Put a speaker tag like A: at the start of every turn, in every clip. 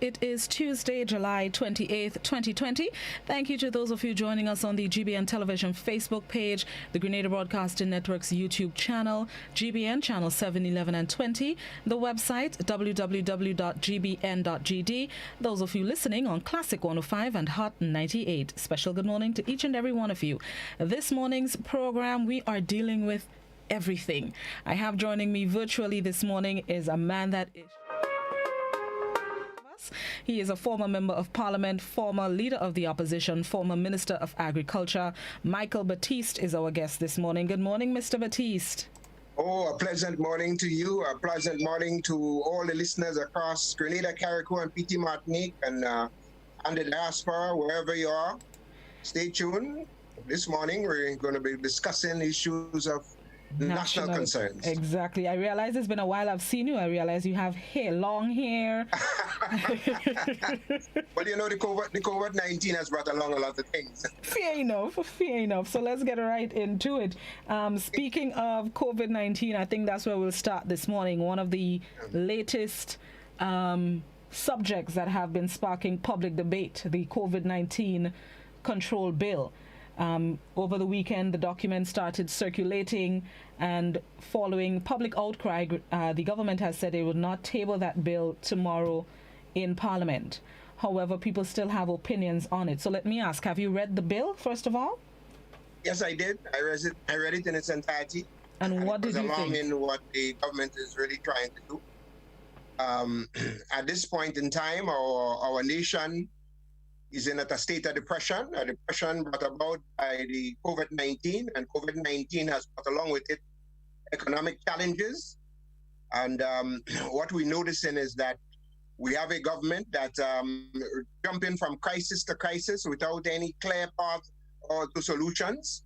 A: It is Tuesday, July 28th, 2020. Thank you to those of you joining us on the GBN Television Facebook page, the Grenada Broadcasting Network's YouTube channel, GBN channel 7, 11 and 20, the website www.gbn.gd, those of you listening on Classic 105 and Hot 98. Special good morning to each and every one of you. This morning's program, we are dealing with everything. I have joining me virtually this morning is a man that is... He is a former member of parliament, former leader of the opposition, former minister of agriculture. Michael Baptiste is our guest this morning. Good morning, Mr. Baptiste.
B: Oh, a pleasant morning to you. A pleasant morning to all the listeners across Grenada, Carriacou, and PT Martinique, and the diaspora, wherever you are. Stay tuned. This morning, we're going to be discussing issues of national concerns.
A: Exactly. I realize it's been a while I've seen you. I realize you have hair, long hair.
B: Well, you know, the COVID-19 has brought along a lot of things.
A: Fair enough. So let's get right into it. Speaking of COVID-19, I think that's where we'll start this morning. One of the latest subjects that have been sparking public debate, the COVID-19 control bill. Over the weekend, the document started circulating, and following public outcry, the government has said it would not table that bill tomorrow in Parliament. However, people still have opinions on it. So let me ask, have you read the bill, first of all?
B: Yes, I did. I read it in its entirety.
A: And what did you think?
B: In what the government is really trying to do. At this point in time, our nation is in a state of depression, a depression brought about by the COVID-19, and COVID-19 has brought along with it economic challenges. And what we're noticing is that we have a government that jumping from crisis to crisis without any clear path or to solutions.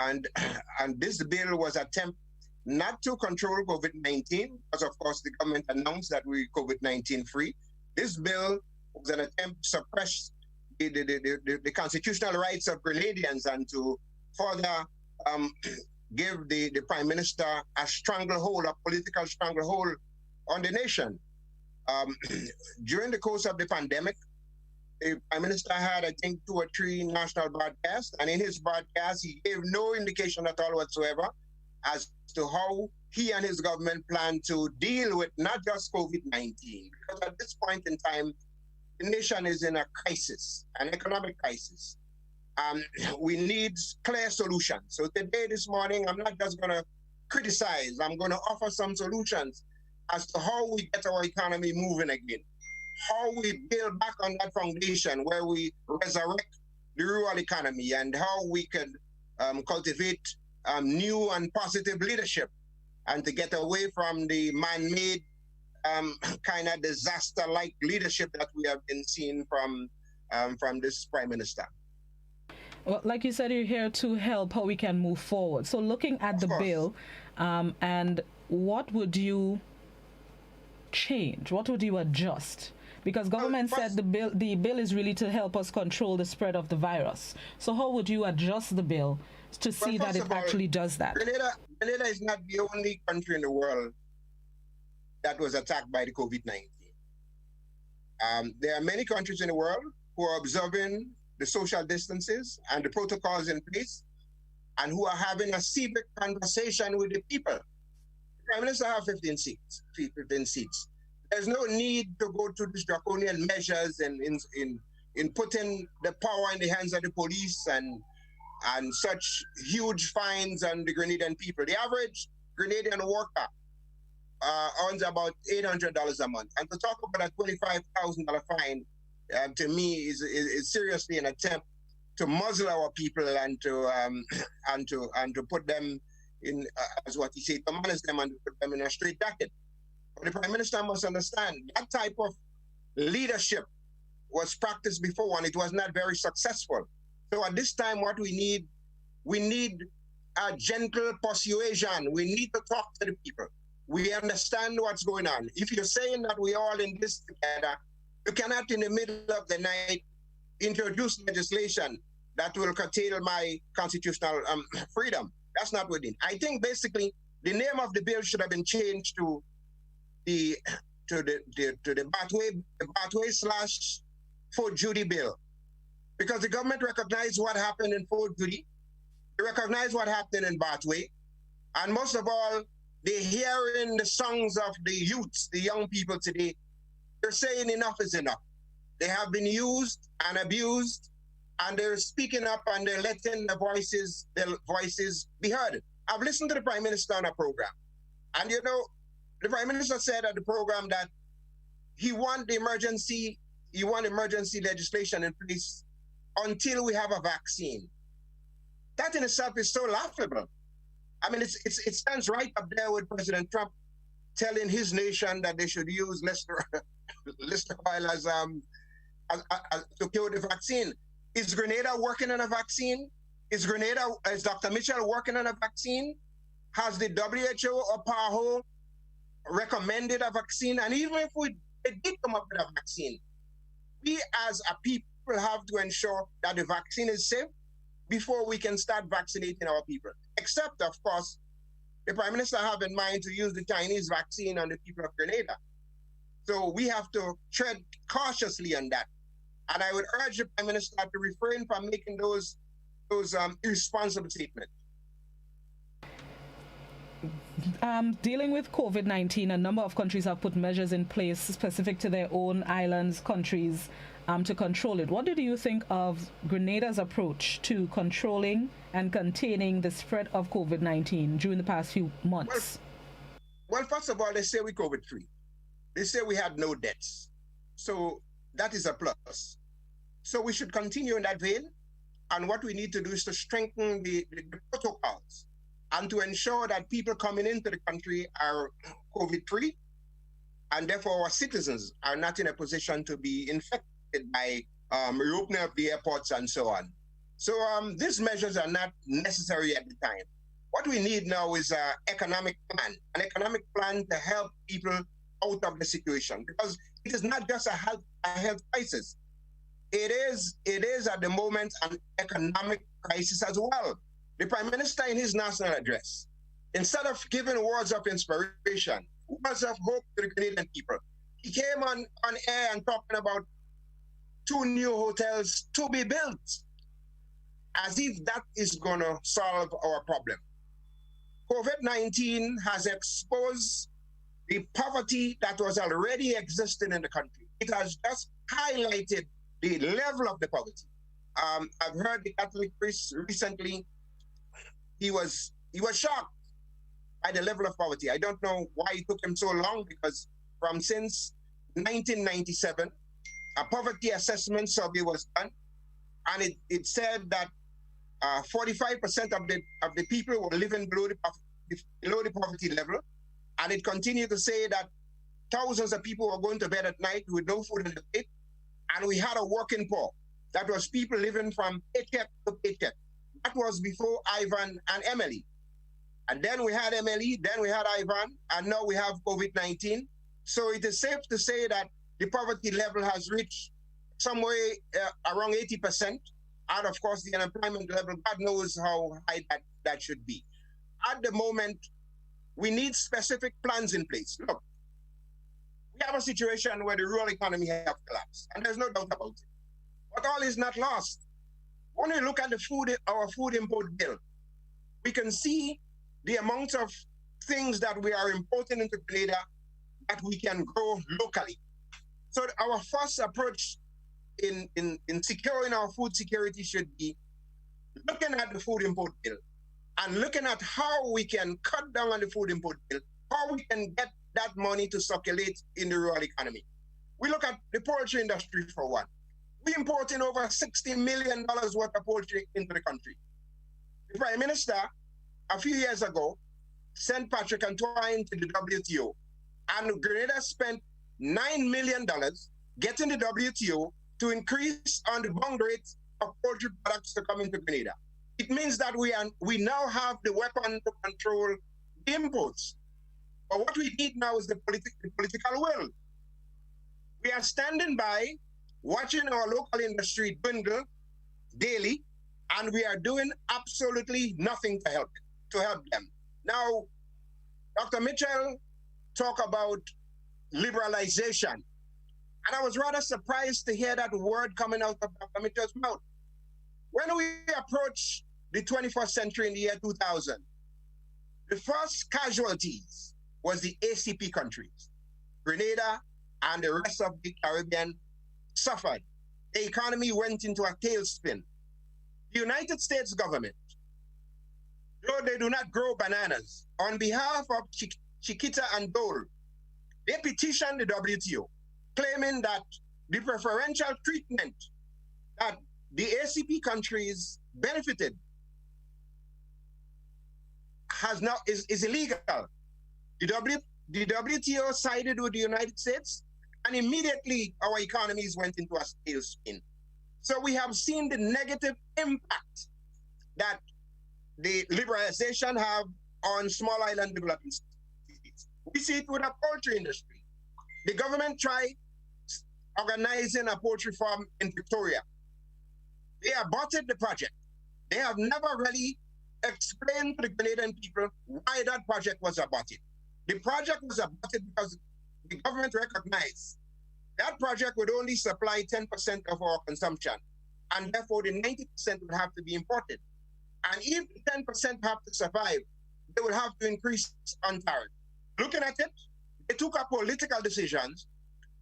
B: And this bill was an attempt not to control COVID-19, because of course the government announced that we're COVID-19 free. This bill was an attempt to suppress the constitutional rights of Grenadians and to further give the Prime Minister a stranglehold, a political stranglehold on the nation. During the course of the pandemic, the Prime Minister had, I think, 2 or 3 national broadcasts, and in his broadcast, he gave no indication at all whatsoever as to how he and his government plan to deal with not just COVID-19, because at this point in time, the nation is in a crisis, an economic crisis. We need clear solutions. So today, this morning, I'm not just going to criticize. I'm going to offer some solutions as to how we get our economy moving again, how we build back on that foundation where we resurrect the rural economy, and how we can cultivate new and positive leadership, and to get away from the man-made kind of disaster-like leadership that we have been seeing from this Prime Minister.
A: Well, like you said, you're here to help how we can move forward. So looking at the bill, and what would you change? What would you adjust? Because government said the bill is really to help us control the spread of the virus. So how would you adjust the bill to see that it actually does that?
B: Grenada is not the only country in the world that was attacked by the COVID-19. There are many countries in the world who are observing the social distances and the protocols in place, and who are having a civic conversation with the people. The Prime Minister has 15 seats. There's no need to go to these draconian measures in putting the power in the hands of the police and such huge fines on the Grenadian people. The average Grenadian worker earns about $800 a month, and to talk about a $25,000 fine, to me, is seriously an attempt to muzzle our people and to put them in, as what he said, to manage them and put them in a straight jacket. But the Prime Minister must understand that type of leadership was practiced before, and it was not very successful. So at this time, what we need a gentle persuasion. We need to talk to the people. We understand what's going on. If you're saying that we're all in this together, you cannot in the middle of the night introduce legislation that will curtail my constitutional freedom. That's not within. I think basically the name of the bill should have been changed to the the Bathway slash Fort Judy bill, because the government recognized what happened in Fort Judy, they recognized what happened in Bathway, and most of all, they're hearing the songs of the youths, the young people today. They're saying enough is enough. They have been used and abused, and they're speaking up and they're letting their voices be heard. I've listened to the Prime Minister on a program, and you know, the Prime Minister said at the program that he want emergency legislation in place until we have a vaccine. That in itself is so laughable. I mean, it stands right up there with President Trump telling his nation that they should use Lister oil as to cure the vaccine. Is Grenada working on a vaccine? Is Dr. Mitchell working on a vaccine? Has the WHO or PAHO recommended a vaccine? And even if they did come up with a vaccine, we as a people have to ensure that the vaccine is safe before we can start vaccinating our people. Except, of course, the Prime Minister have in mind to use the Chinese vaccine on the people of Grenada. So we have to tread cautiously on that. And I would urge the Prime Minister to refrain from making those irresponsible statements.
A: Dealing with COVID-19, a number of countries have put measures in place specific to their own islands, countries, to control it. What do you think of Grenada's approach to controlling and containing the spread of COVID-19 during the past few months?
B: Well, first of all, they say we're COVID-free. They say we had no deaths. So that is a plus. So we should continue in that vein. And what we need to do is to strengthen the protocols and to ensure that people coming into the country are COVID-free, and therefore our citizens are not in a position to be infected by reopening of the airports and so on. So these measures are not necessary at the time. What we need now is an economic plan to help people out of the situation, because it is not just a health crisis. It is at the moment an economic crisis as well. The Prime Minister in his national address, instead of giving words of inspiration, words of hope to the Canadian people, he came on air and talking about 2 new hotels to be built, as if that is going to solve our problem. COVID-19 has exposed the poverty that was already existing in the country. It has just highlighted the level of the poverty. I've heard the Catholic priest recently. He was shocked by the level of poverty. I don't know why it took him so long, because since 1997, a poverty assessment survey was done, and it said that 45% of the people were living below the poverty level, and it continued to say that thousands of people were going to bed at night with no food in the plate, and we had a working poor. That was people living from paycheck to paycheck. That was before Ivan and Emily. And then we had Emily, then we had Ivan, and now we have COVID-19. So it is safe to say that the poverty level has reached somewhere around 80%. And of course, the unemployment level, God knows how high that should be. At the moment, we need specific plans in place. Look, we have a situation where the rural economy has collapsed, and there's no doubt about it. But all is not lost. When we look at our food import bill, we can see the amount of things that we are importing into Grenada that we can grow locally. So our first approach in securing our food security should be looking at the food import bill and looking at how we can cut down on the food import bill, how we can get that money to circulate in the rural economy. We look at the poultry industry for one. We import in over $60 million worth of poultry into the country. The Prime Minister, a few years ago, sent Patrick Antoine to the WTO, and Grenada spent $9 million getting the WTO to increase on the bound rate of poultry products to come into Grenada. It means that we now have the weapon to control the imports. But what we need now is the political will. We are standing by, watching our local industry dwindle daily, and we are doing absolutely nothing to help them. Now, Dr. Mitchell talked about liberalization. And I was rather surprised to hear that word coming out of Dr. Mitchell's mouth. When we approach the 21st century in the year 2000, the first casualties was the ACP countries. Grenada and the rest of the Caribbean suffered. The economy went into a tailspin. The United States government, though they do not grow bananas, on behalf of Chiquita and Dole, they petitioned the WTO, claiming that the preferential treatment that the ACP countries benefited is illegal. The WTO sided with the United States, and immediately our economies went into a tailspin. So we have seen the negative impact that the liberalization have on small island developing cities. We see it with the poultry industry. The government tried organizing a poultry farm in Victoria. They aborted the project. They have never really explained to the Canadian people why that project was aborted. The project was aborted because the government recognized that project would only supply 10% of our consumption, and therefore the 90% would have to be imported. And if the 10% have to survive, they will have to increase on tariff. Looking at it, they took up political decisions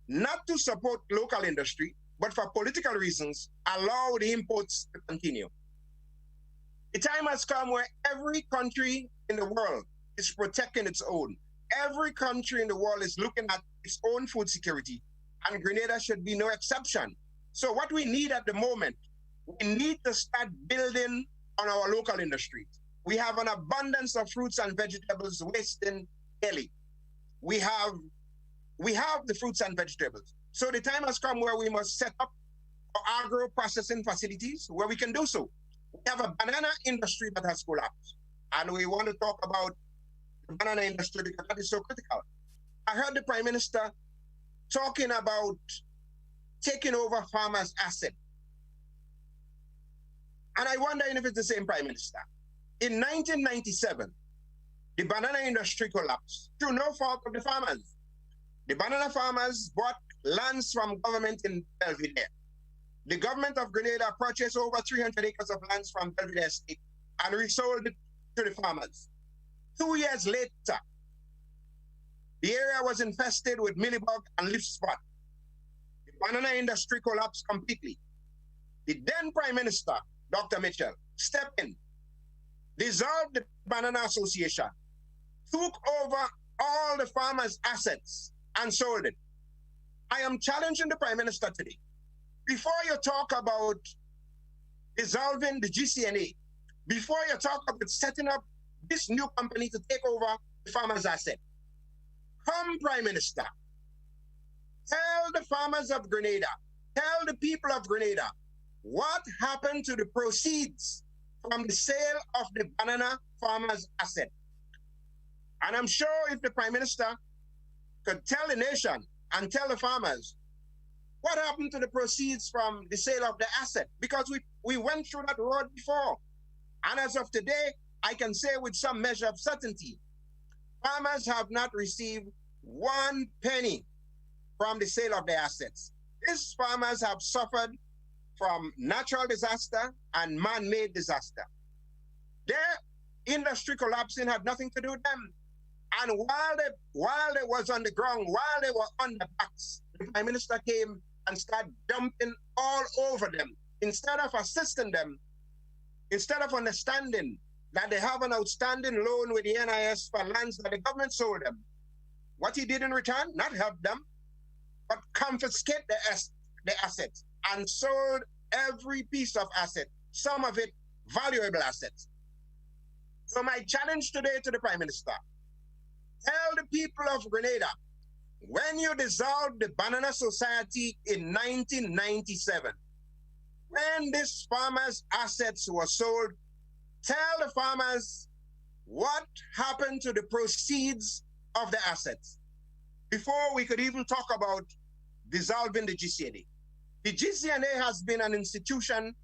B: not to support local industry, but for political reasons, allow the imports to continue. The time has come where every country in the world is protecting its own. Every country in the world is looking at its own food security, and Grenada should be no exception. So what we need at the moment, we need to start building on our local industries. We have an abundance of fruits and vegetables wasting daily. We have the fruits and vegetables. So the time has come where we must set up agro processing facilities where we can do so. We have a banana industry that has collapsed, and we want to talk about the banana industry because that is so critical. I heard the Prime Minister talking about taking over farmers' assets. And I wonder if it's the same Prime Minister. In 1997, the banana industry collapsed through no fault of the farmers. The banana farmers bought lands from government in Belvedere. The government of Grenada purchased over 300 acres of lands from Belvedere State and resold it to the farmers. 2 years later, the area was infested with mealybug and leaf spot. The banana industry collapsed completely. The then Prime Minister, Dr. Mitchell, stepped in, dissolved the Banana Association, took over all the farmers' assets and sold it. I am challenging the Prime Minister today. Before you talk about dissolving the GCNA, before you talk about setting up this new company to take over the farmers' asset, come, Prime Minister, tell the farmers of Grenada, tell the people of Grenada, what happened to the proceeds from the sale of the banana farmers' asset? And I'm sure if the Prime Minister could tell the nation and tell the farmers what happened to the proceeds from the sale of the asset, because we went through that road before. And as of today, I can say with some measure of certainty, farmers have not received 1 penny from the sale of their assets. These farmers have suffered from natural disaster and man-made disaster. Their industry collapsing had nothing to do with them. And while they was on the ground, while they were on the backs, the Prime Minister came and started dumping all over them. Instead of assisting them, instead of understanding that they have an outstanding loan with the NIS for lands that the government sold them, what he did in return, not help them, but confiscate the assets and sold every piece of asset, some of it valuable assets. So my challenge today to the Prime Minister, tell the people of Grenada, when you dissolved the Banana Society in 1997, when these farmers' assets were sold, tell the farmers what happened to the proceeds of the assets before we could even talk about dissolving the GCNA. The GCNA has been an institution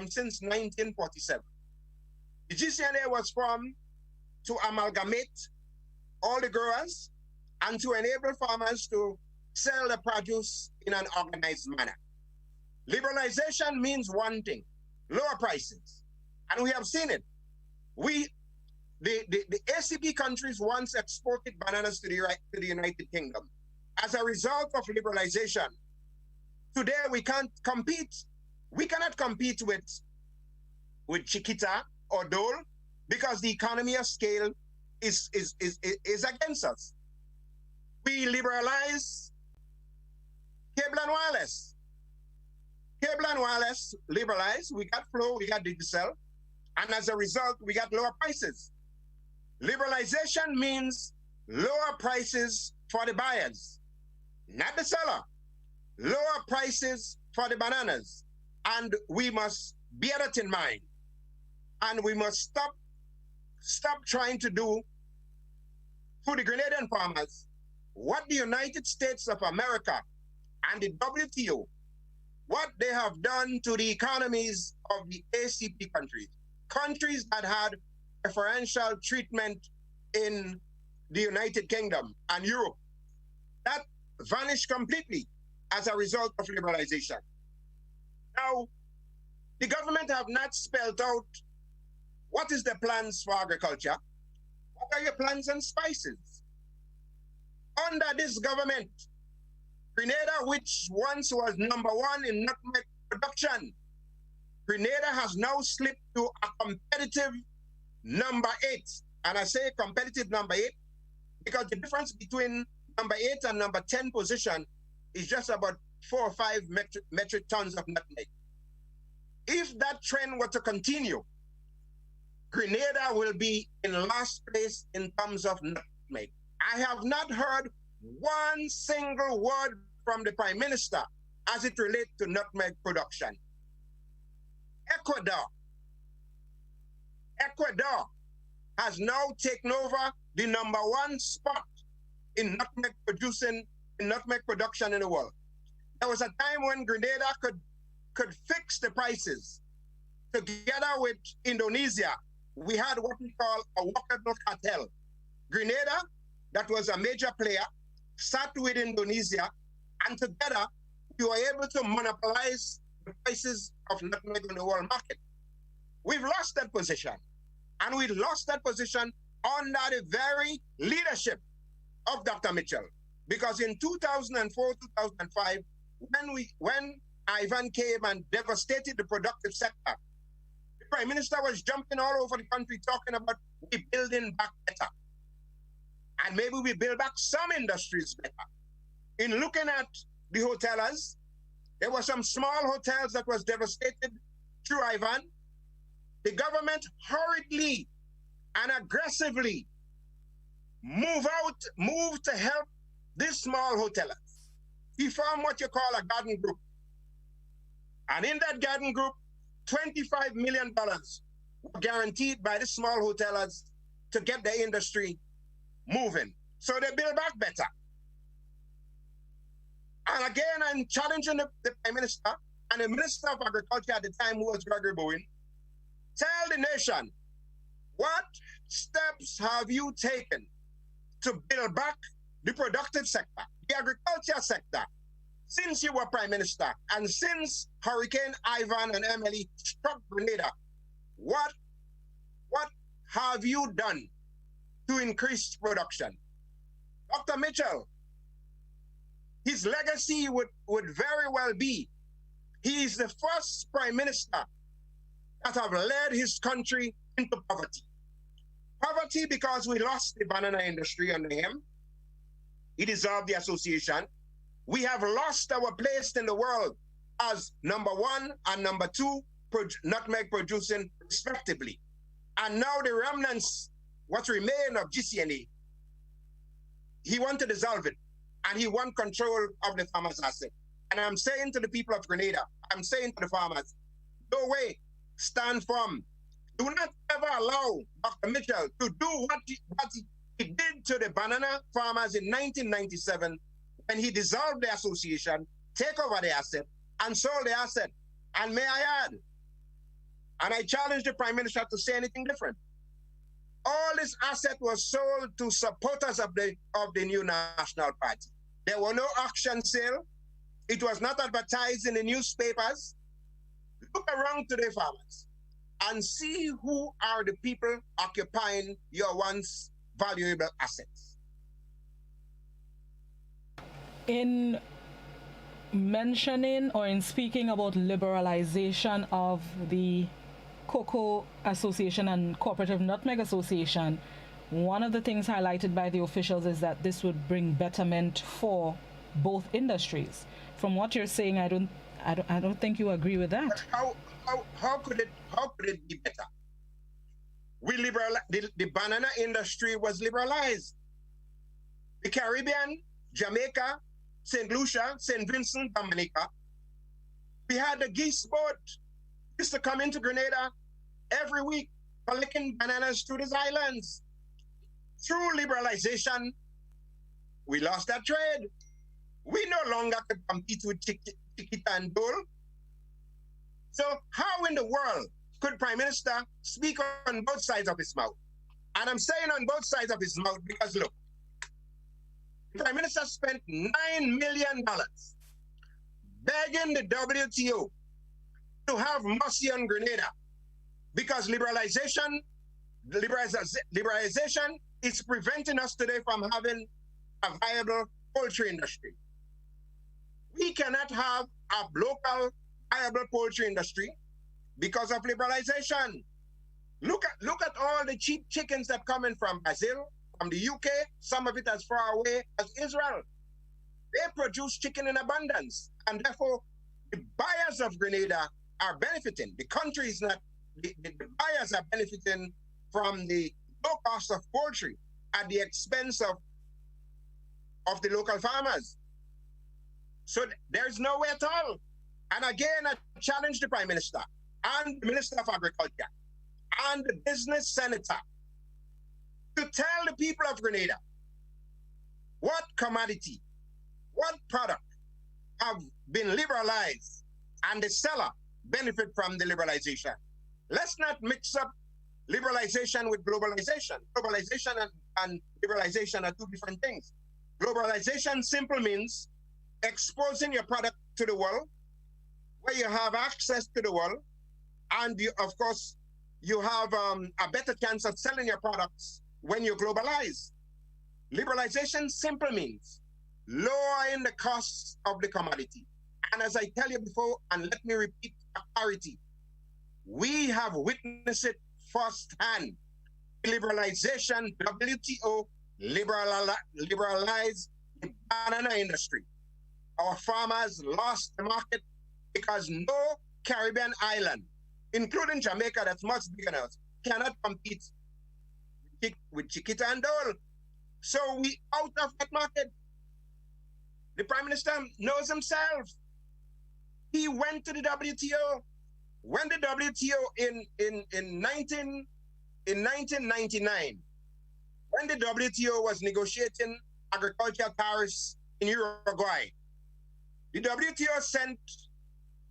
B: since 1947. The GCNA was formed to amalgamate all the growers and to enable farmers to sell the produce in an organized manner. Liberalization means one thing, lower prices. And we have seen it. The ACP countries once exported bananas to the United Kingdom. As a result of liberalization, today we can't compete. We cannot compete with Chiquita or Dole because the economy of scale is against us. We liberalize cable and wireless. Cable and wireless liberalized, we got Flow, we got Digicel, and as a result, we got lower prices. Liberalization means lower prices for the buyers, not the seller. Lower prices for the bananas. And we must bear that in mind. And we must stop trying to do for the Grenadian farmers what the United States of America and the WTO, what they have done to the economies of the ACP countries that had preferential treatment in the United Kingdom and Europe. That vanished completely as a result of liberalization. Now, the government have not spelled out what is the plans for agriculture. What are your plans on spices? Under this government, Grenada, which once was #1 in nutmeg production, Grenada has now slipped to a competitive #8. And I say competitive #8 because the difference between #8 and #10 position is just about 4 or 5 metric tons of nutmeg. If that trend were to continue, Grenada will be in last place in terms of nutmeg. I have not heard one single word from the Prime Minister as it relates to nutmeg production. Ecuador has now taken over the #1 spot in nutmeg production in the world. There was a time when Grenada could fix the prices. Together with Indonesia, we had what we call a walkable cartel. Grenada, that was a major player, sat with Indonesia, and together we were able to monopolize the prices of nutmeg on the world market. We've lost that position. And we lost that position under the very leadership of Dr. Mitchell. Because in 2004, 2005, when Ivan came and devastated the productive sector, the Prime Minister was jumping all over the country talking about we building back better. And maybe we build back some industries better. In looking at the hotelers, there were some small hotels that was devastated through Ivan. The government hurriedly and aggressively moved to help these small hotelers. He formed what you call a garden group. And in that garden group, $25 million were guaranteed by the small hotelers to get the industry moving. So they build back better. And again, I'm challenging the Prime Minister and the Minister of Agriculture at the time, who was Gregory Bowen, tell the nation, what steps have you taken to build back the productive sector, the agriculture sector, since you were Prime Minister and since Hurricane Ivan and Emily struck Grenada? What have you done to increase production? Dr. Mitchell, his legacy would very well be, he is the first Prime Minister that have led his country into poverty. Poverty because we lost the banana industry under him. He dissolved the association. We have lost our place in the world as #1 and #2 nutmeg producing respectively. And now the remnants, what remain of GCNA, he wants to dissolve it. And he wants control of the farmers' asset. And I'm saying to the people of Grenada, I'm saying to the farmers, no way, stand firm. Do not ever allow Dr. Mitchell to do what he did to the banana farmers in 1997 when he dissolved the association, take over the asset, and sold the asset. And may I add, and I challenge the Prime Minister to say anything different, all this asset was sold to supporters of the new National Party. There were no auction sale. It was not advertised in the newspapers. Look around today, farmers, and see who are the people occupying your once valuable assets.
A: In mentioning or in speaking about liberalization of the Cocoa Association and Cooperative Nutmeg Association, one of the things highlighted by the officials is that this would bring betterment for both industries. From what you're saying, I don't think you agree with that.
B: But how could it be better? The banana industry was liberalized. The Caribbean, Jamaica, St. Lucia, St. Vincent, Dominica, we had the geese boat used to come into Grenada every week collecting bananas through these islands. Through liberalization, we lost that trade. We no longer could compete with Chiquita and Dole. So how in the world could Prime Minister speak on both sides of his mouth? And I'm saying on both sides of his mouth because look, the Prime Minister spent $9 million begging the WTO to have mercy on Grenada because liberalization is preventing us today from having a viable poultry industry. We cannot have a local viable poultry industry because of liberalization. Look at all the cheap chickens that come in from Brazil, from the UK, some of it as far away as Israel. They produce chicken in abundance, and therefore the buyers of Grenada are benefiting. The country is not, the buyers are benefiting from the low cost of poultry at the expense of the local farmers. So there's no way at all. And again, I challenge the Prime Minister and the Minister of Agriculture and the business senator to tell the people of Grenada what commodity, what product have been liberalized and the seller benefit from the liberalization. Let's not mix up liberalization with globalization. Globalization and liberalization are two different things. Globalization simply means exposing your product to the world, where you have access to the world, and you, of course, you have a better chance of selling your products when you globalize. Liberalization simply means lowering the costs of the commodity. And as I tell you before, and let me repeat for clarity, we have witnessed it firsthand. Liberalization, WTO liberalized the banana industry. Our farmers lost the market because no Caribbean island, including Jamaica, that's much bigger than us, cannot compete with Chiquita and Dole. So we out of that market. The Prime Minister knows himself. He went to the WTO. When the WTO in 1999, when the WTO was negotiating agricultural tariffs in Uruguay, the WTO sent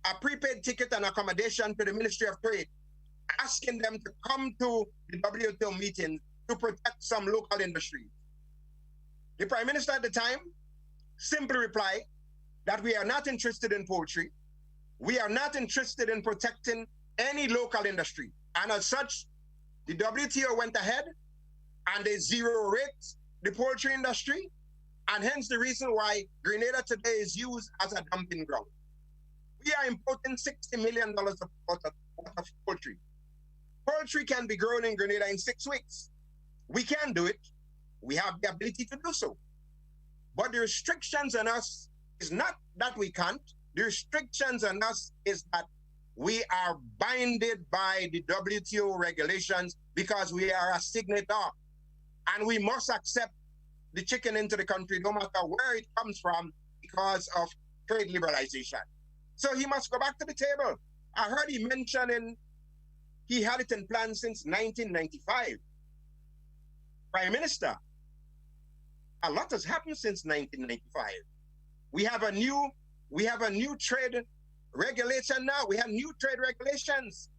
B: a prepaid ticket and accommodation to the Ministry of Trade, asking them to come to the WTO meeting to protect some local industries. The Prime Minister at the time simply replied that we are not interested in poultry. We are not interested in protecting any local industry. And as such, the WTO went ahead and they zero rate the poultry industry, and hence the reason why Grenada today is used as a dumping ground. We are importing $60 million of poultry. Poultry can be grown in Grenada in 6 weeks. We can do it. We have the ability to do so. But the restrictions on us is not that we can't. The restrictions on us is that we are binded by the WTO regulations because we are a signatory, and we must accept the chicken into the country no matter where it comes from because of trade liberalization. So he must go back to the table. I heard he mentioning he had it in plan since 1995. Prime Minister, a lot has happened since 1995. We have a new trade regulation now. We have new trade regulations.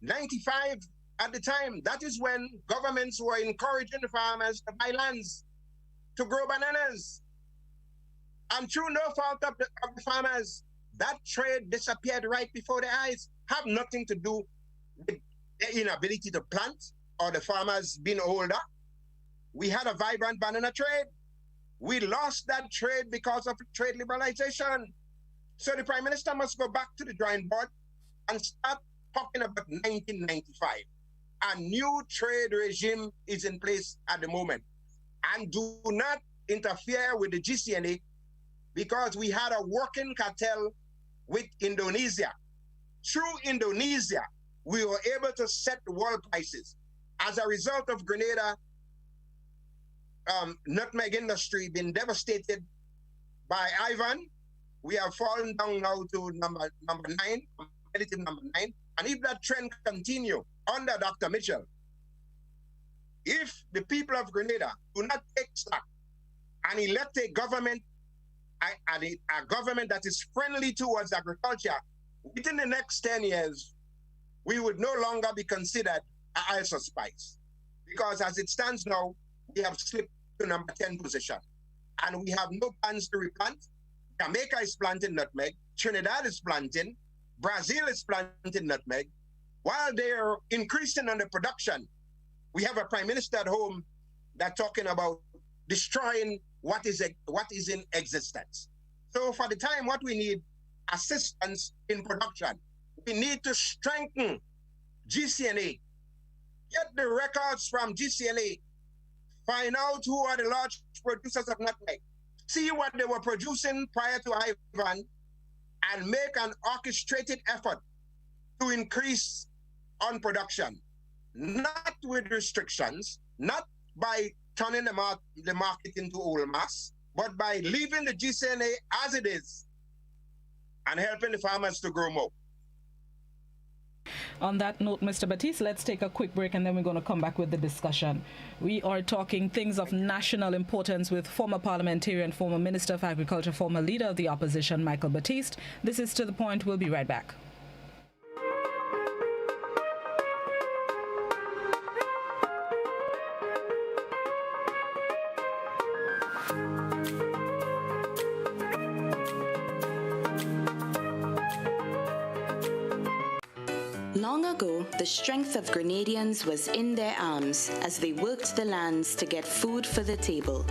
B: 95 at the time, that is when governments were encouraging the farmers to buy lands to grow bananas. And through no fault of the farmers, that trade disappeared right before their eyes. Have nothing to do with their inability to plant or the farmers being older. We had a vibrant banana trade. We lost that trade because of trade liberalization. So the Prime Minister must go back to the drawing board and start talking about 1995. A new trade regime is in place at the moment. And do not interfere with the GCNA, because we had a working cartel with Indonesia. Through Indonesia, we were able to set the world prices. As a result of Grenada nutmeg industry being devastated by Ivan, we have fallen down now to number 9, competitive number 9. And if that trend continue under Dr. Mitchell, if the people of Grenada do not take stock and elect a government, a government that is friendly towards agriculture, within the next 10 years, we would no longer be considered an ISO spice. Because as it stands now, we have slipped to number 10 position. And we have no plans to replant. Jamaica is planting nutmeg. Trinidad is planting. Brazil is planting nutmeg. While they're increasing on the production, we have a prime minister at home that's talking about destroying what is in existence. So for the time, what we need, assistance in production. We need to strengthen GCNA. Get the records from GCNA. Find out who are the large producers of nutmeg. See what they were producing prior to Ivan and make an orchestrated effort to increase on production. Not with restrictions, not by turning the market into oil mass, but by leaving the GCNA as it is and helping the farmers to grow more.
A: On that note, Mr. Baptiste, let's take a quick break and then we're going to come back with the discussion. We are talking things of national importance with former parliamentarian, former Minister of Agriculture, former Leader of the Opposition, Michael Baptiste. This is To The Point. We'll be right back.
C: Long ago, the strength of Grenadians was in their arms as they worked the lands to get food for the table.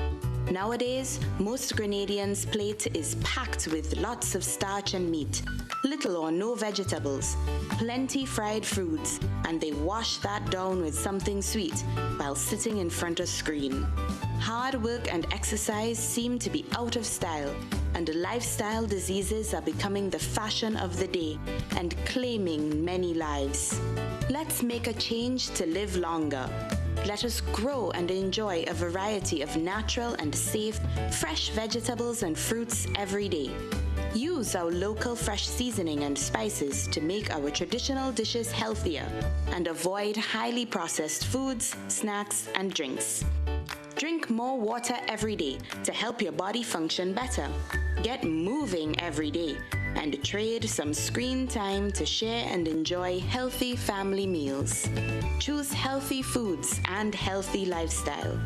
C: Nowadays, most Grenadians' plate is packed with lots of starch and meat, little or no vegetables, plenty fried foods, and they wash that down with something sweet while sitting in front of screen. Hard work and exercise seem to be out of style, and lifestyle diseases are becoming the fashion of the day and claiming many lives. Let's make a change to live longer. Let us grow and enjoy a variety of natural and safe, fresh vegetables and fruits every day. Use our local fresh seasoning and spices to make our traditional dishes healthier and avoid highly processed foods, snacks, and drinks. Drink more water every day to help your body function better. Get moving every day and trade some screen time to share and enjoy healthy family meals. Choose healthy foods and healthy lifestyle.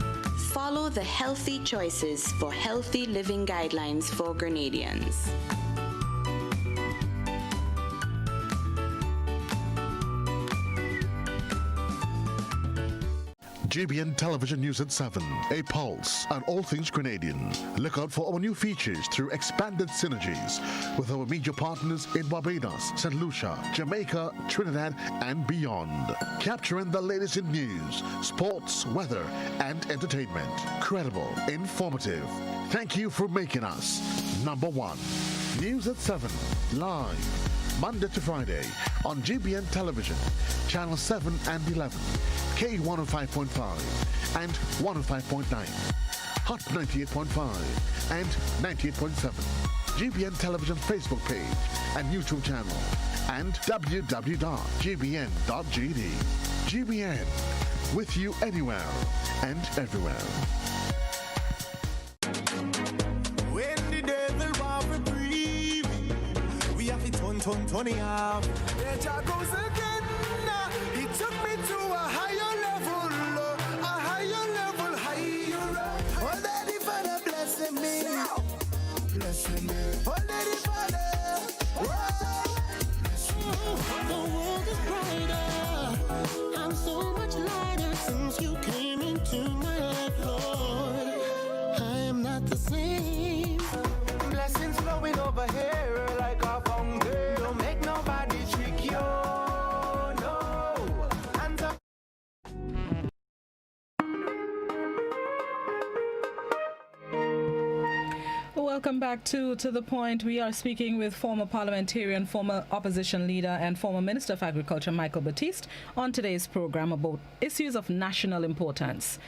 C: Follow the healthy choices for healthy living guidelines for Grenadians.
D: GBN Television News at 7, a pulse on all things Grenadian. Look out for our new features through expanded synergies with our media partners in Barbados, St. Lucia, Jamaica, Trinidad, and beyond. Capturing the latest in news, sports, weather, and entertainment. Credible, informative. Thank you for making us number one. News at 7, live. Monday to Friday on GBN Television, Channel 7 and 11, K105.5 and 105.9, Hot 98.5 and 98.7, GBN Television Facebook page and YouTube channel, and www.gbn.gd. GBN, with you anywhere and everywhere.
E: Turning up. There goes again. He took me to a higher level, higher. Oh, Daddy, Father, blessing me.
A: welcome back to The Point. We are speaking with former parliamentarian, former opposition leader, and former Minister of Agriculture, Michael Baptiste, on today's program about issues of national importance.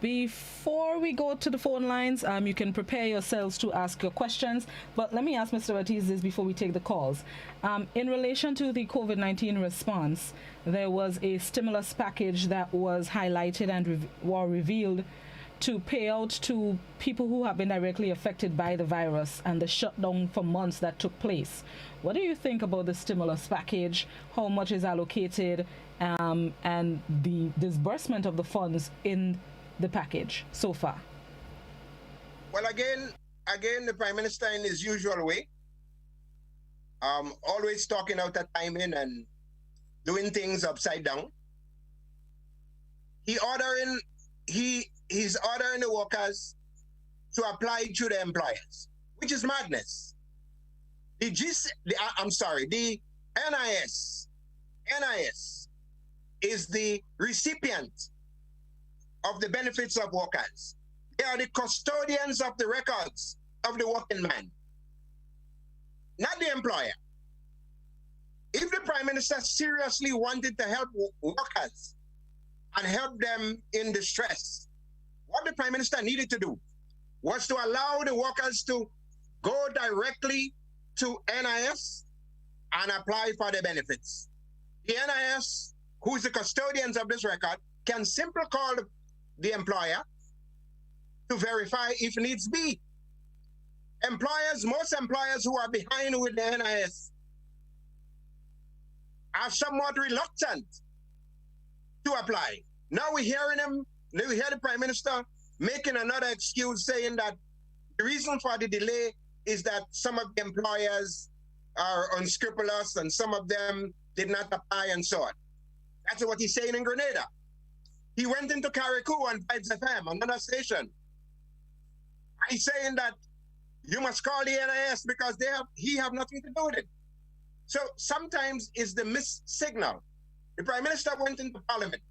A: Before we go to the phone lines, you can prepare yourselves to ask your questions. But let me ask Mr. Baptiste this before we take the calls. In relation to the COVID-19 response, there was a stimulus package that was highlighted and revealed to pay out to people who have been directly affected by the virus and the shutdown for months that took place. What do you think about the stimulus package? How much is allocated, and the disbursement of the funds in the package so far?
B: Well, again, the Prime Minister in his usual way, always talking out of timing and doing things upside down. He's ordering the workers to apply to the employers, which is madness. The NIS is the recipient of the benefits of workers. They are the custodians of the records of the working man, not the employer. If the Prime Minister seriously wanted to help workers and help them in distress, what the Prime Minister needed to do was to allow the workers to go directly to NIS and apply for the benefits. The NIS, who is the custodians of this record, can simply call the employer to verify if needs be. Most employers who are behind with the NIS are somewhat reluctant to apply. Now we hear the Prime Minister making another excuse, saying that the reason for the delay is that some of the employers are unscrupulous and some of them did not apply and so on. That's what he's saying in Grenada. He went into Carriacou on Vibes FM, another station. He's saying that you must call the NIS because he have nothing to do with it. So sometimes it's the missed signal. The Prime Minister went into Parliament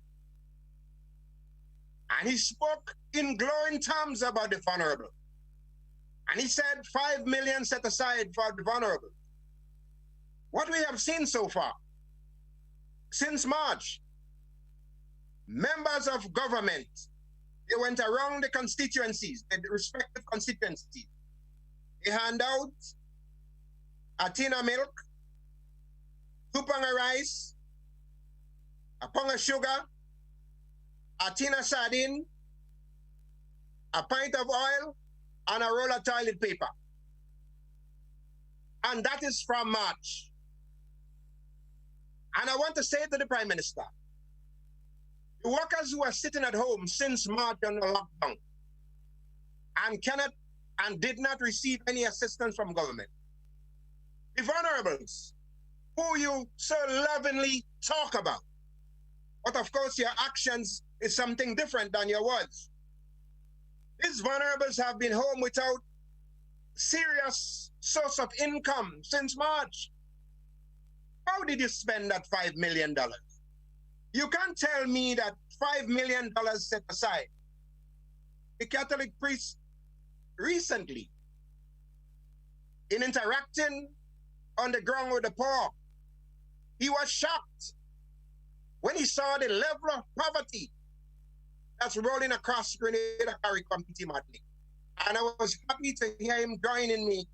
B: and he spoke in glowing terms about the vulnerable. And he said 5 million set aside for the vulnerable. What we have seen so far, since March, members of government, they went around the constituencies, the respective constituencies. They hand out a tin of milk, 2 pounds of rice, a pound of sugar, a tin of sardine, a pint of oil, and a roll of toilet paper. And that is from March. And I want to say to the Prime Minister, the workers who are sitting at home since March on the lockdown and did not receive any assistance from government, the vulnerables who you so lovingly talk about, but of course your actions is something different than your words. These vulnerables have been home without serious source of income since March. How did you spend that $5 million? You can't tell me that $5 million set aside. The Catholic priest recently, in interacting on the ground with the poor, he was shocked when he saw the level of poverty that's rolling across Grenada, Carriacou, and Petit Martinique. And I was happy to hear him joining me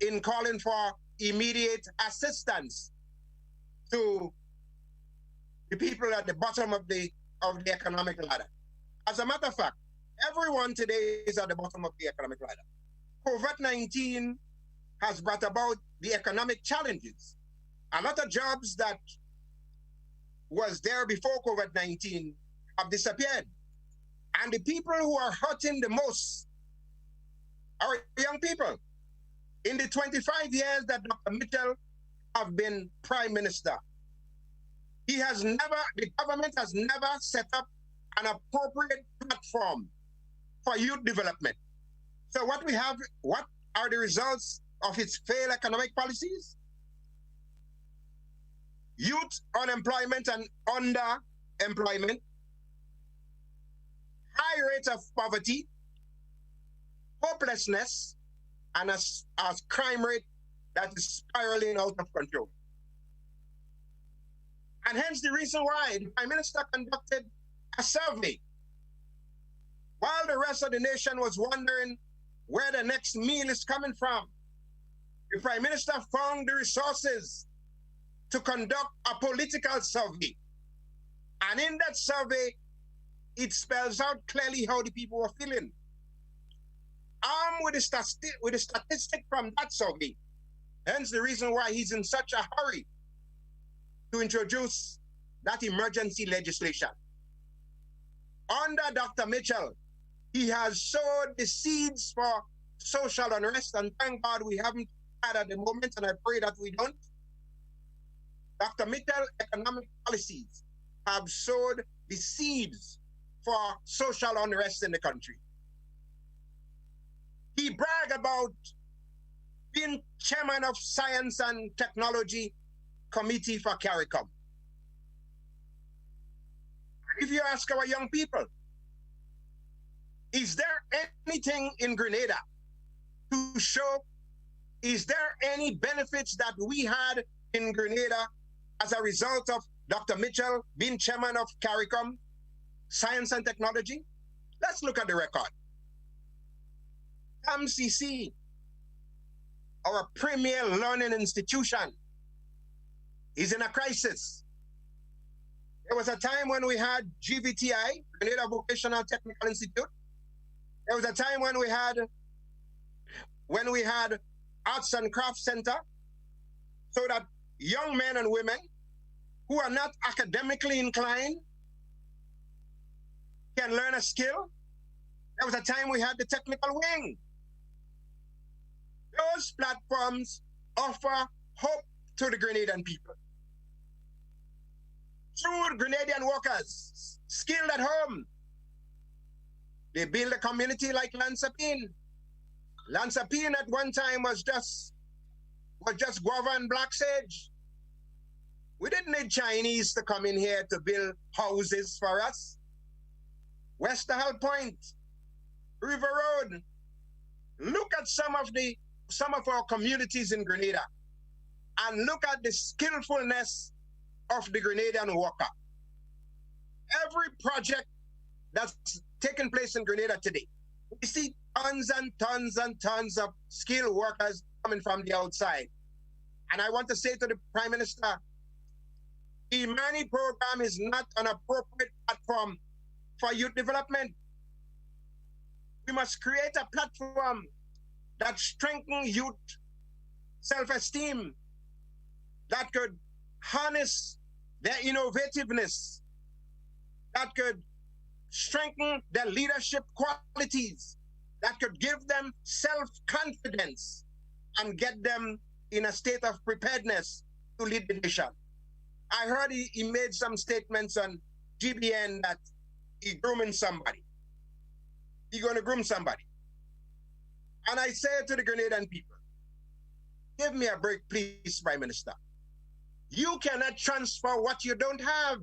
B: in calling for immediate assistance to the people at the bottom of the economic ladder. As a matter of fact, everyone today is at the bottom of the economic ladder. COVID-19 has brought about the economic challenges. A lot of jobs that was there before COVID-19 have disappeared. And the people who are hurting the most are young people. In the 25 years that Dr. Mitchell have been Prime Minister, the government has never set up an appropriate platform for youth development. So what are the results of its failed economic policies? Youth unemployment and underemployment, high rates of poverty, hopelessness, and a crime rate that is spiraling out of control. And hence the reason why the Prime Minister conducted a survey. While the rest of the nation was wondering where the next meal is coming from, the Prime Minister found the resources to conduct a political survey. And in that survey, it spells out clearly how the people were feeling. Armed with the statistic from that survey, hence the reason why he's in such a hurry to introduce that emergency legislation. Under Dr. Mitchell, he has sowed the seeds for social unrest, and thank God we haven't had at the moment, and I pray that we don't. Dr. Mitchell's economic policies have sowed the seeds for social unrest in the country. He bragged about being chairman of Science and Technology Committee for CARICOM. If you ask our young people, is there anything in Grenada to show, is there any benefits that we had in Grenada as a result of Dr. Mitchell being chairman of CARICOM, Science and Technology? Let's look at the record. MCC, our premier learning institution, is in a crisis. There was a time when we had GVTI, Grenada Vocational Technical Institute. There was a time when we had Arts and Crafts Center, so that young men and women who are not academically inclined can learn a skill. There was a time we had the technical wing. Those platforms offer hope to the Grenadian people. True Grenadian workers, skilled at home, they build a community like Lansapine. Lansapine at one time was just guava and black sage. We didn't need Chinese to come in here to build houses for us. Westerhall Point, River Road. Look at some of our communities in Grenada and look at the skillfulness of the Grenadian worker. Every project that's taking place in Grenada today, we see tons and tons and tons of skilled workers coming from the outside. And I want to say to the Prime Minister, the Imani program is not an appropriate platform for youth development. We must create a platform that strengthens youth self-esteem, that could harness their innovativeness, that could strengthen their leadership qualities, that could give them self-confidence and get them in a state of preparedness to lead the nation. I heard he made some statements on GBN that he's grooming somebody. He's going to groom somebody. And I say to the Grenadian people, give me a break, please, Prime Minister. You cannot transfer what you don't have.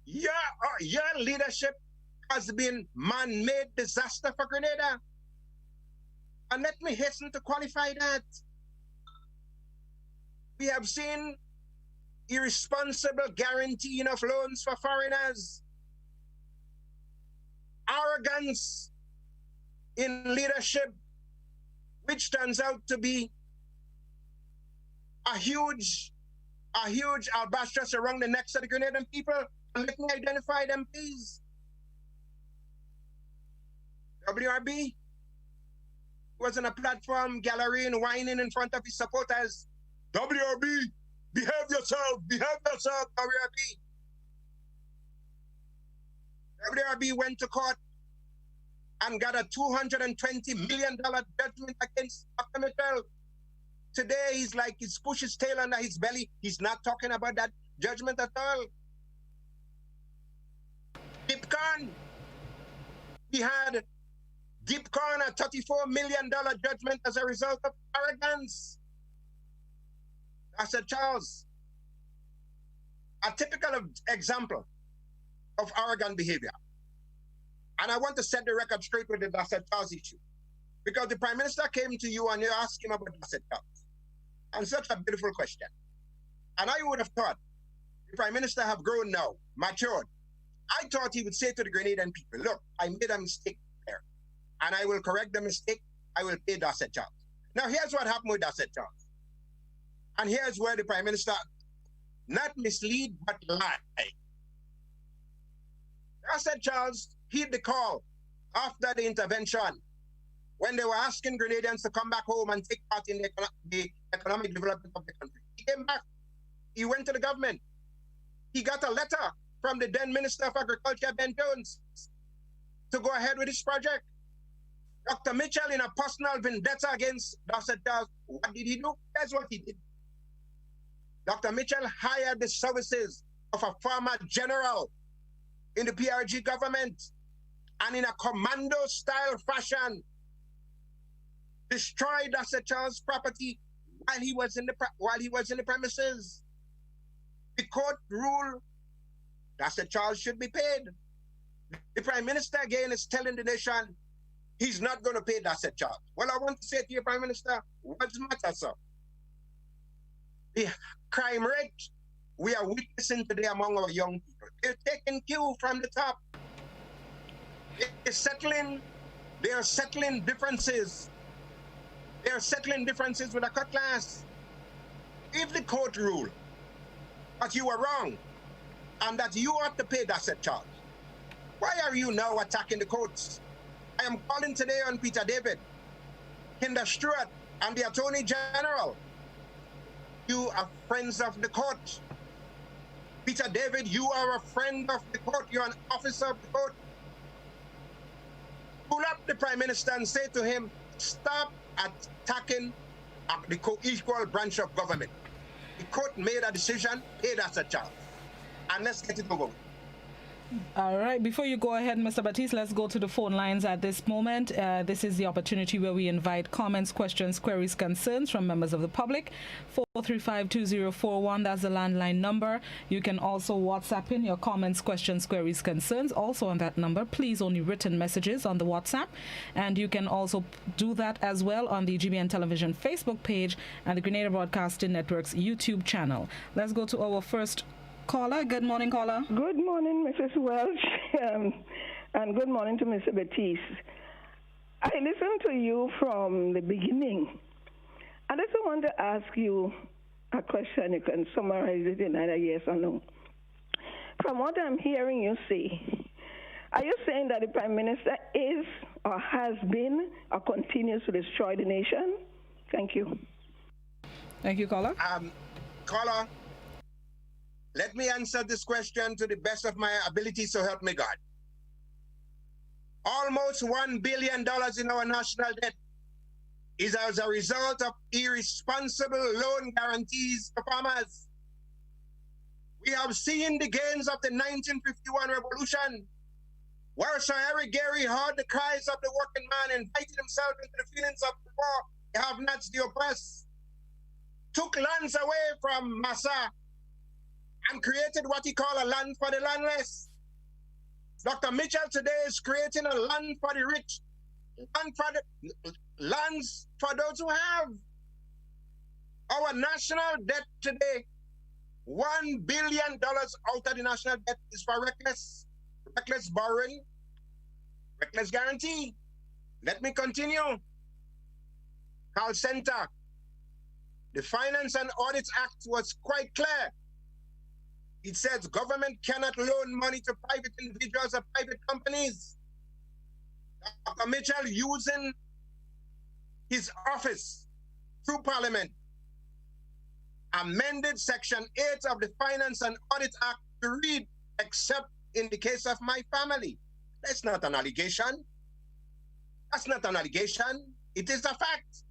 B: Your leadership has been man-made disaster for Grenada. And let me hasten to qualify that. We have seen irresponsible guaranteeing of loans for foreigners, arrogance in leadership, which turns out to be a huge albatross around the necks of the Grenadian people. And let me identify them, please. WRB was on a platform gallery and whining in front of his supporters. WRB, behave yourself, WRB. WRB went to court and got a $220 million judgment against Dr. Mitchell. Today, he's pushed his tail under his belly. He's not talking about that judgment at all. Dipcon, he had Dipcon a $34 million judgment as a result of arrogance. I said, Charles, a typical example of arrogant behavior. And I want to set the record straight with the Dr. Charles issue. Because the Prime Minister came to you and you asked him about asset tax. And such a beautiful question. And I would have thought the Prime Minister have grown now, matured. I thought he would say to the Grenadian people, look, I made a mistake there. And I will correct the mistake. I will pay the asset charge. Now, here's what happened with the asset charge. And here's where the Prime Minister not mislead, but lie. The asset charge heed the call after the intervention when they were asking Grenadians to come back home and take part in the economic development of the country. He came back. He went to the government. He got a letter from the then Minister of Agriculture, Ben Jones, to go ahead with this project. Dr. Mitchell, in a personal vendetta against Dorset Charles, what did he do? That's what he did. Dr. Mitchell hired the services of a former general in the PRG government and in a commando-style fashion destroyed Dorset Charles' property while he was in the premises. The court ruled Dorset Charles should be paid. The Prime Minister again is telling the nation he's not going to pay Dorset Charles. Well, I want to say to you, Prime Minister, what's the matter, sir? The crime rate we are witnessing today among our young people, they're taking cue from the top. They're settling differences. They're settling differences with a cut class. If the court ruled that you were wrong and that you ought to pay the asset charge, why are you now attacking the courts? I am calling today on Peter David, Kinder Stewart, and the Attorney General. You are friends of the court. Peter David, you are a friend of the court. You're an officer of the court. Pull up the Prime Minister and say to him, stop attacking the co-equal branch of government. The court made a decision, paid us a charge. And let's get it over.
A: All right. Before you go ahead, Mr. Baptiste, let's go to the phone lines at this moment. This is the opportunity where we invite comments, questions, queries, concerns from members of the public. 435-2041, that's the landline number. You can also WhatsApp in your comments, questions, queries, concerns. Also on that number, please only written messages on the WhatsApp. And you can also do that as well on the GBN Television Facebook page and the Grenada Broadcasting Network's YouTube channel. Let's go to our first caller. Good morning, caller.
F: Good morning, Mrs. Welsh, and good morning to Mr. Baptiste. I listened to you from the beginning. I just want to ask you a question. You can summarize it in either yes or no. From what I'm hearing you say, are you saying that the Prime Minister is or has been or continues to destroy the nation? Thank you.
A: Thank you, caller.
B: Caller, let me answer this question to the best of my ability, so help me God. Almost $1 billion in our national debt is as a result of irresponsible loan guarantees to farmers. We have seen the gains of the 1951 revolution, where Sir Eric Gary heard the cries of the working man, invited himself into the feelings of the poor, the have-nots, the oppressed, took lands away from Massa, and created what he called a land for the landless. Dr. Mitchell today is creating a land for the rich, lands for those who have. Our national debt today, $1 billion out of the national debt is for reckless borrowing, reckless guarantee. Let me continue. Call center. The Finance and Audits Act was quite clear. It says government cannot loan money to private individuals or private companies. Dr. Mitchell, using his office through Parliament, amended Section 8 of the Finance and Audit Act to read, except in the case of my family. That's not an allegation. That's not an allegation. It is a fact.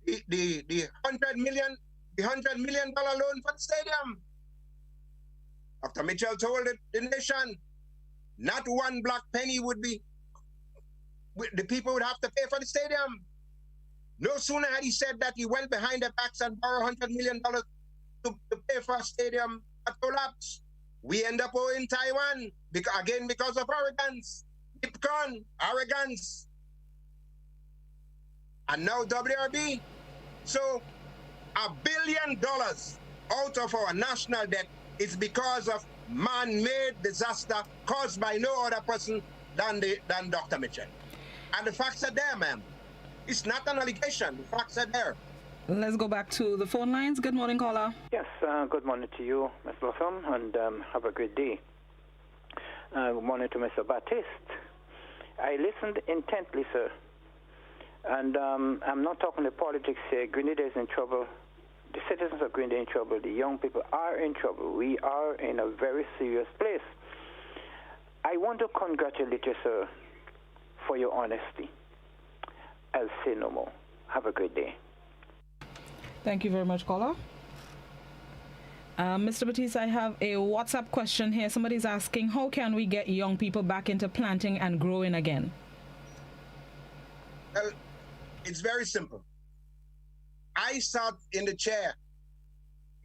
B: The $100 million loan for the stadium. Dr. Mitchell told the nation, not one black penny would be, the people would have to pay for the stadium. No sooner had he said that, he went behind their backs and borrowed $100 million to pay for a stadium that collapsed. We end up owing Taiwan, because of arrogance. Ipcon, arrogance. and now WRB. So $1 billion out of our national debt is because of man-made disaster caused by no other person than Dr. Mitchell. And the facts are there, ma'am. It's not an allegation. The facts are there.
A: Let's go back to the phone lines. Good morning, caller.
G: Yes, good morning to you, Mr. Latham, and have a great day. Good morning to Mr. Baptiste. I listened intently, sir. And I'm not talking the politics here. Grenada is in trouble. The citizens of Grenada are in trouble. The young people are in trouble. We are in a very serious place. I want to congratulate you, sir, for your honesty. I'll say no more. Have a great day.
A: Thank you very much, caller. Mr. Baptiste, I have a WhatsApp question here. Somebody's asking, how can we get young people back into planting and growing again?
B: Well, it's very simple. I sat in the chair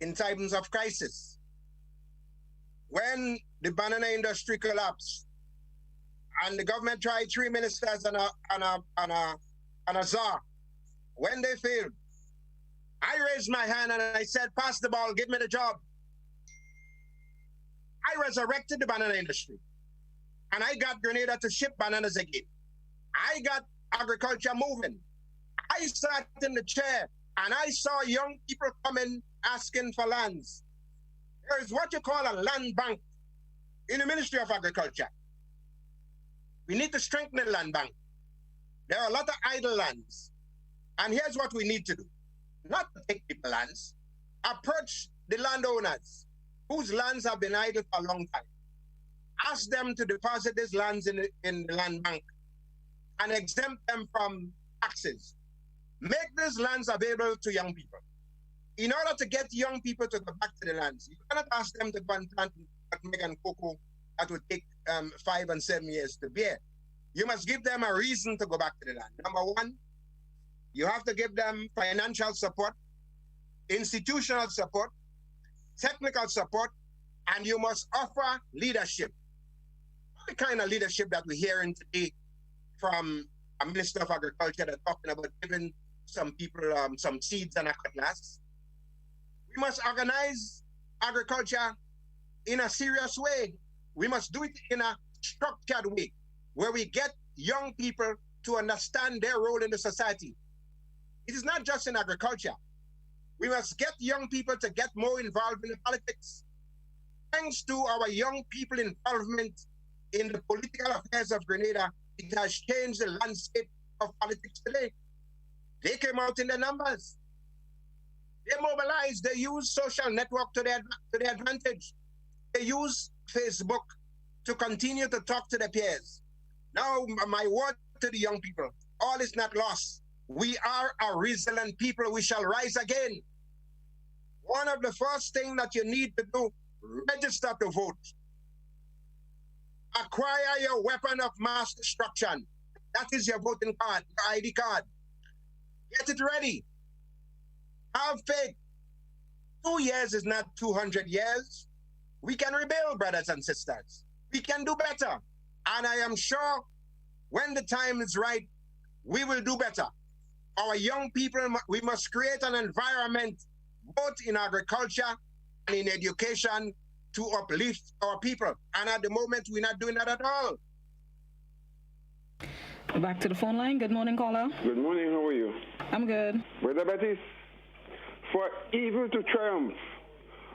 B: in times of crisis. When the banana industry collapsed and the government tried 3 ministers and a czar, when they failed, I raised my hand and I said, pass the ball, give me the job. I resurrected the banana industry. And I got Grenada to ship bananas again. I got agriculture moving. I sat in the chair and I saw young people coming asking for lands. There is what you call a land bank in the Ministry of Agriculture. We need to strengthen the land bank. There are a lot of idle lands. And here's what we need to do. Not to take people's lands. Approach the landowners whose lands have been idle for a long time. Ask them to deposit these lands in the land bank and exempt them from taxes. Make these lands available to young people. In order to get young people to go back to the lands, you cannot ask them to go and plant nutmeg and cocoa that would take 5 and 7 years to bear. You must give them a reason to go back to the land. Number one, you have to give them financial support, institutional support, technical support, and you must offer leadership. The kind of leadership that we're hearing today from a Minister of Agriculture that's talking about giving some people some seeds and a cutlass. We must organize agriculture in a serious way. We must do it in a structured way where we get young people to understand their role in the society. It is not just in agriculture. We must get young people to get more involved in the politics. Thanks to our young people involvement in the political affairs of Grenada, it has changed the landscape of politics today. They came out in their numbers. They mobilized, they used social network to their advantage. They use Facebook to continue to talk to their peers. Now, my word to the young people, all is not lost. We are a resilient people. We shall rise again. One of the first things that you need to do, register to vote. Acquire your weapon of mass destruction. That is your voting card, your ID card. Get it ready. Have faith. 2 years is not 200 years. We can rebuild, brothers and sisters. We can do better. And I am sure when the time is right, we will do better. Our young people, we must create an environment, both in agriculture and in education, to uplift our people. And at the moment, we're not doing that at all.
A: Back to the phone line. Good morning, caller.
H: Good morning. How are you?
A: I'm good.
H: Brother Baptiste, for evil to triumph,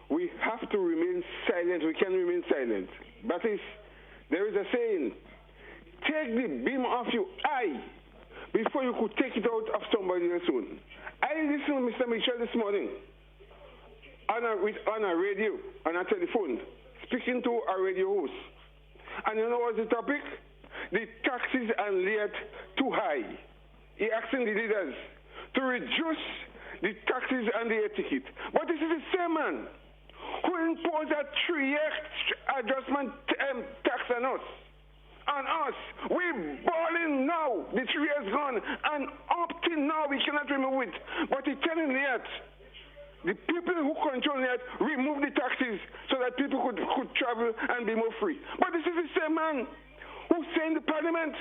H: we have to remain silent. We can remain silent. Baptiste, there is a saying, take the beam off your eye before you could take it out of somebody else soon. I listened to Mr. Michel this morning on a radio, on a telephone, speaking to a radio host. And you know what's the topic? The taxes and levy too high. He asking the leaders to reduce the taxes and the air ticket. But this is the same man who imposed a 3-year adjustment tax on us. On us. We're balling now. The 3 years gone. And up till now, we cannot remove it. But he's telling yet, the people who control it remove the taxes so that people could travel and be more free. But this is the same man who say in the parliament,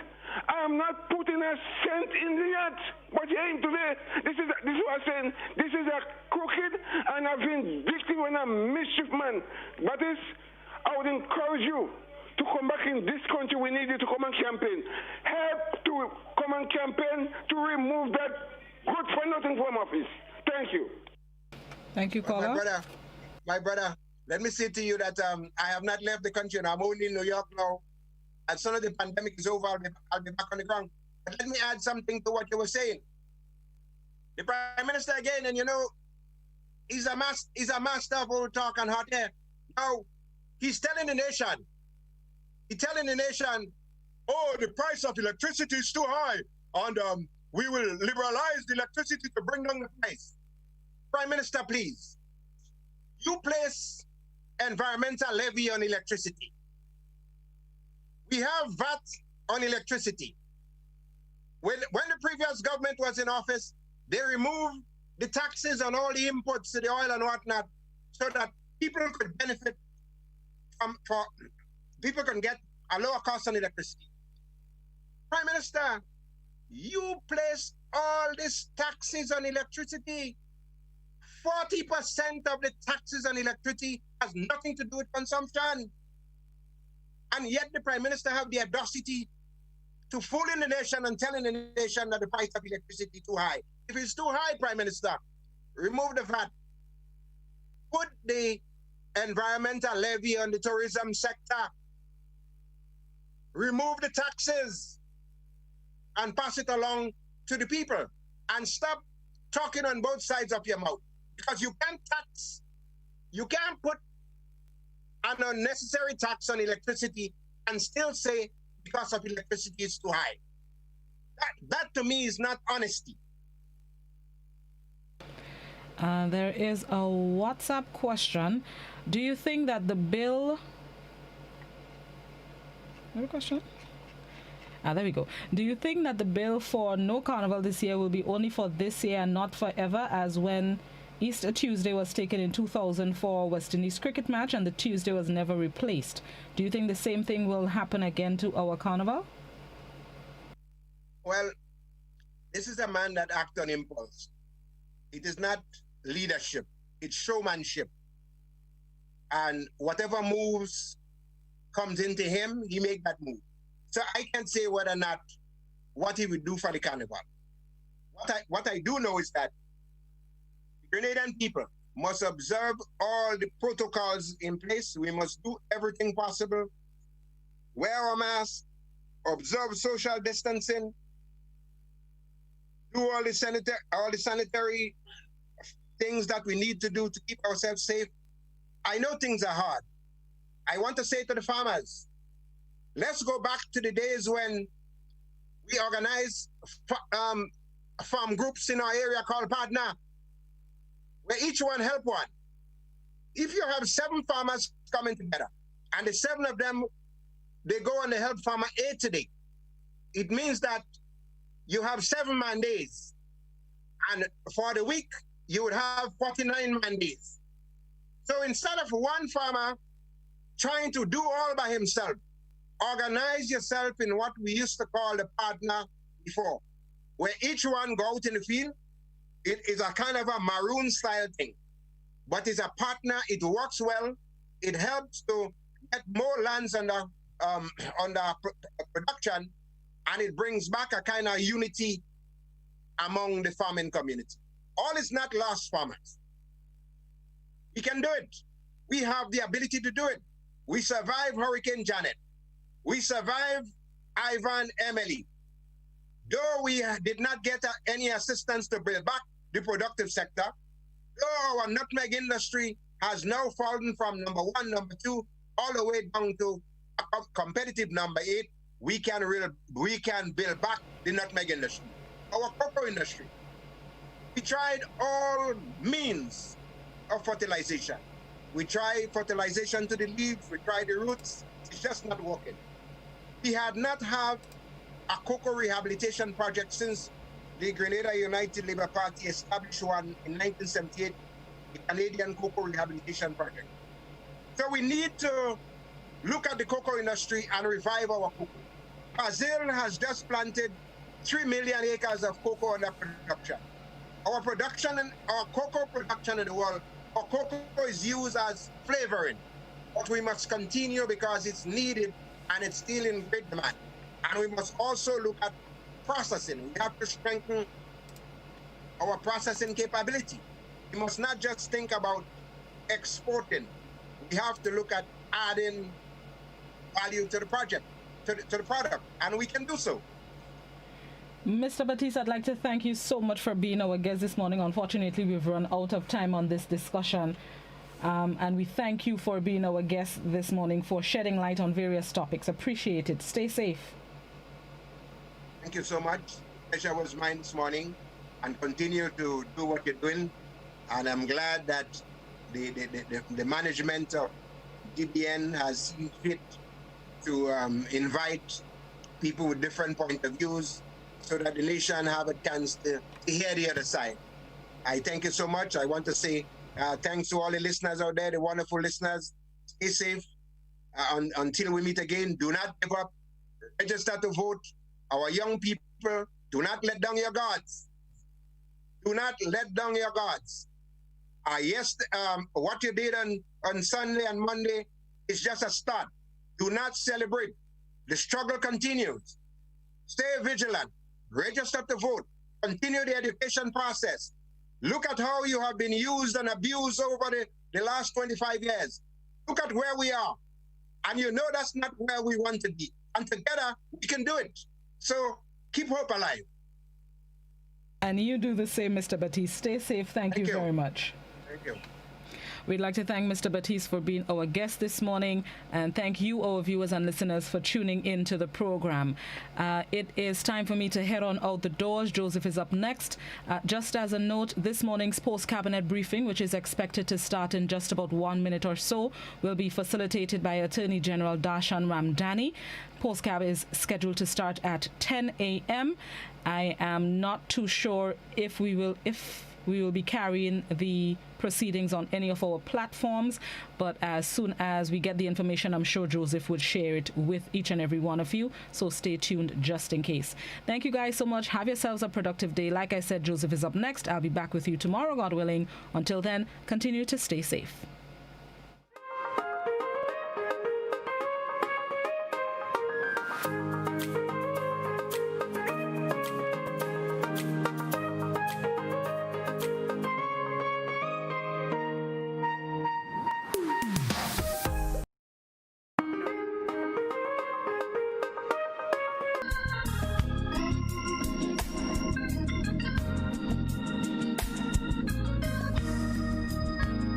H: I am not putting a cent in the net. But here today, this is what I'm saying. This is a crooked and a vindictive and a mischief man. Baptiste, I would encourage you to come back in this country. We need you to come and campaign. Help to come and campaign to remove that good for nothing from office. Thank you.
A: Thank you, caller.
B: My brother, let me say to you that I have not left the country, and I'm only in New York now. As soon as the pandemic is over, I'll be back on the ground. But let me add something to what you were saying. The Prime Minister again, and you know, he's a master of old talk and hot air. Now, he's telling the nation, oh, the price of electricity is too high, and we will liberalize the electricity to bring down the price. Prime Minister, please, you place environmental levy on electricity. We have VAT on electricity. When the previous government was in office, they removed the taxes on all the imports to the oil and whatnot, so that people could benefit people can get a lower cost on electricity. Prime Minister, you place all these taxes on electricity. 40% of the taxes on electricity has nothing to do with consumption. And yet the Prime Minister have the audacity to fool in the nation and telling the nation that the price of electricity is too high. If it's too high, Prime Minister, remove the VAT. Put the environmental levy on the tourism sector. Remove the taxes and pass it along to the people. And stop talking on both sides of your mouth. Because you can't put an unnecessary tax on electricity and still say because of electricity is too high. That to me is not honesty.
A: There is a WhatsApp question. Do you think that the bill... What a question? There we go. Do you think that the bill for no carnival this year will be only for this year and not forever, as when Easter Tuesday was taken in 2000 for West Indies cricket match and the Tuesday was never replaced? Do you think the same thing will happen again to our carnival?
B: Well, this is a man that acts on impulse. It is not leadership, it's showmanship. And whatever moves comes into him, he make that move. So I can't say whether or not what he would do for the carnival. What I do know is that Grenadian people must observe all the protocols in place. We must do everything possible. Wear our masks, observe social distancing, do all the sanitary things that we need to do to keep ourselves safe. I know things are hard. I want to say to the farmers, let's go back to the days when we organized farm groups in our area called Partner, where each one help one. If you have 7 farmers coming together, and the 7 of them, they go and they help farmer A today, it means that you have 7 man days. And for the week, you would have 49 man days. So instead of one farmer trying to do all by himself, organize yourself in what we used to call the partner before, where each one go out in the field. It is a kind of a maroon style thing, but it's a partner. It works well. It helps to get more lands under production, and it brings back a kind of unity among the farming community. All is not lost, farmers. We can do it. We have the ability to do it. We survived Hurricane Janet. We survived Ivan Emily. Though we did not get any assistance to build back the productive sector, though our nutmeg industry has now fallen from number 1, number 2, all the way down to a competitive number 8, we can build back the nutmeg industry. Our cocoa industry, we tried all means of fertilization. We tried fertilization to the leaves, we tried the roots, it's just not working. We had not had a cocoa rehabilitation project since the Grenada United Labour Party established one in 1978, the Canadian Cocoa Rehabilitation Project. So we need to look at the cocoa industry and revive our cocoa. Brazil has just planted 3 million acres of cocoa under production. Our cocoa production in the world, our cocoa is used as flavoring, but we must continue because it's needed and it's still in great demand. And we must also look at processing. We have to strengthen our processing capability. We must not just think about exporting. We have to look at adding value to the project, to the product, and we can do so.
A: Mr. Baptiste, I'd like to thank you so much for being our guest this morning. Unfortunately, we've run out of time on this discussion. And we thank you for being our guest this morning, for shedding light on various topics. Appreciate it. Stay safe.
B: Thank you so much. Pleasure was mine this morning, and continue to do what you're doing. And I'm glad that the management of GBN has seen fit to invite people with different point of views so that the nation have a chance to hear the other side. I thank you so much. I want to say thanks to all the listeners out there, the wonderful listeners. Stay safe. Until we meet again, do not give up. Register to vote. Our young people, do not let down your guards. Do not let down your guards. Yes, what you did on Sunday and Monday is just a start. Do not celebrate. The struggle continues. Stay vigilant. Register to vote. Continue the education process. Look at how you have been used and abused over the last 25 years. Look at where we are. And you know that's not where we want to be. And together, we can do it. So keep hope alive.
A: And you do the same, Mr. Baptiste. Stay safe. Thank you very much.
B: Thank you.
A: We'd like to thank Mr. Baptiste for being our guest this morning, and thank you, our viewers and listeners, for tuning in to the program. It is time for me to head on out the doors. Joseph is up next. Just as a note, this morning's post-cabinet briefing, which is expected to start in just about 1 minute or so, will be facilitated by Attorney General Darshan Ramdani. Post-cab is scheduled to start at 10 a.m. I am not too sure if we will be carrying the proceedings on any of our platforms, but as soon as we get the information, I'm sure Joseph would share it with each and every one of you, so stay tuned just in case. Thank you guys so much. Have yourselves a productive day. Like I said, Joseph is up next. I'll be back with you tomorrow, God willing. Until then, continue to stay safe.